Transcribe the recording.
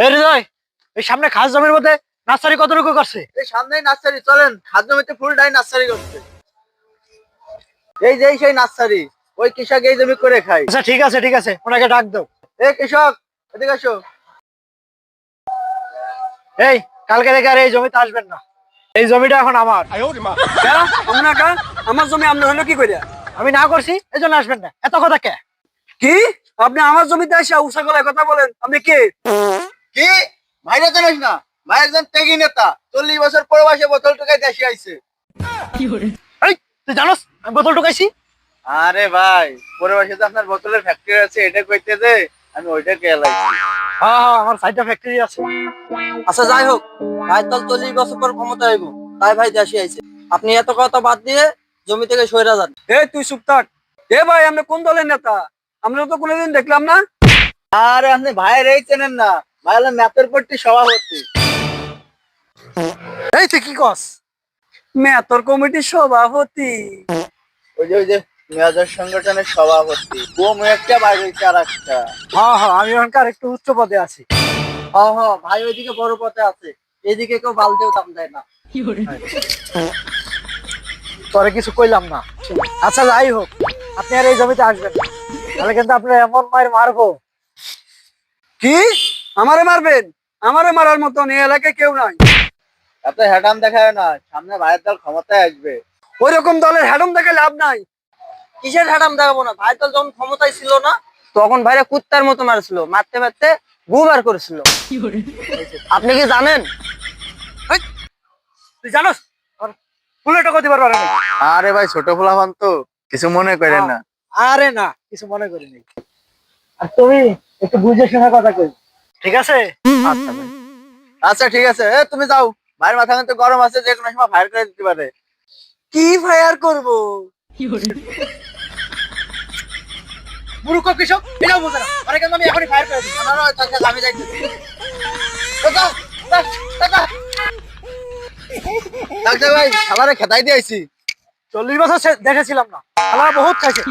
এই হৃদয়, এই সামনে খাস জমির মধ্যে নার্সারি কতটুকু করছে? এই সামনেই নার্সারি, চলেন। খাদ্য জমিতে ফুলটাই নার্সারি করছে। এই যে সেই নার্সারি, ওই কৃষক এই জমি করে খায়। আচ্ছা ঠিক আছে ঠিক আছে, ওনাকে ডাক দাও। এই কৃষক, এদিকে আসো। এই কালকে থেকে আর এই জমিতে আসবেন না, এই জমিটা এখন আমার। আমার জমি আপনি হলো কি করে? আমি না করছি এই জন্য আসবেন না, এত কথা কে? কি আপনি আমার জমিতে এসে উষা গলায় কথা বলেন? আপনি কে? কি ভাইরা জানিস না? ভাই একজন ত্যাগী নেতা, 40 বছর প্রবাসে বোতল টুকাই দেশে আইছে। এই তুই জানোস আমি বোতল ঢুকাইছি? আরে ভাই, প্রবাসে তো আপনার বোতলের ফ্যাক্টরি আছে, এটা কইতে দে, আমি ওইটা কে লাইছি। হ্যাঁ হ্যাঁ, আমার সাইডটা ফ্যাক্টরি আছে। আচ্ছা যাই হোক, ভাই দল 40 বছর পর ক্ষমতা আইব, তাই ভাই দেশে আইছে। আপনি এত কথা বাদ দিয়ে জমি থেকে সইরা যান। এই তুই চুপ থাক। এ ভাই, আমরা কোন দলের নেতা? আমরা তো কোনোদিন দেখলাম না। আরে আপনি ভাইয়ের এই চেনেন না? ভাই হলো ম্যাপের পট্টি সভাপতি। এই তুই কি কস? মেয়র কমিটির সভাপতি। ওই যে মেয়র সংগঠনের সভাপতি। ও মেয়রটা বাইরে হইছে আর একটা। হ্যাঁ হ্যাঁ, আমি এখানকার একটু উচ্চ পদে আছি। ভাই ওইদিকে বড় পথে আছে, এদিকে কেউ বালতেও দাম দেয় না। তোরে কিছু কইলাম না। আচ্ছা যাই হোক, আপনি আর এই জমিতে আসবেন না, তাহলে কিন্তু আপনার এমন মায়ের মারবো। কি আমারে মারবেন? আমারে মারার মতন এই এলাকায় কেউ নাই। এত হ্যাডাম দেখায় না, সামনে ভাইয়ের দল ক্ষমতায় আসবে। ওই রকম দলের হ্যাডাম দেখে লাভ নাই। কিসের হ্যাডাম দেখাবো না? ভাইয়ের দল যখন ক্ষমতায় ছিল না, তখন ভাইরা কুত্তার মতো মারছিল, মারতে মারতে গু বার করেছিল। আপনি কি জানেন? তুই জানোস ফুলে টাকা দিবার পারে না। আরে ভাই, ছোট ফুলাফান তো, কিছু মনে করেন না। আরে না, কিছু মনে করিনি। আর তুমি একটু বুঝে শোনা কথা কই, ঠিক আছে? আচ্ছা ভাই, আচ্ছা ঠিক আছে। তুমি যাও, ভাইয়ের মাথা কিন্তু গরম আছে, যে কোনো সময় ফায়ার করে দিতে পারে। কি ফায়ার করবো? মূর্খ কৃষক, এটাও বুঝে না, মানে কিন্তু আমি এখনই ফায়ার করে দিই। আমি যাইতেছি। ডাক্তার ভাই, খাবারে খেতাই দিয়েছি। 40 বছর দেখেছিলাম না, খেলা বহুত খাইছে।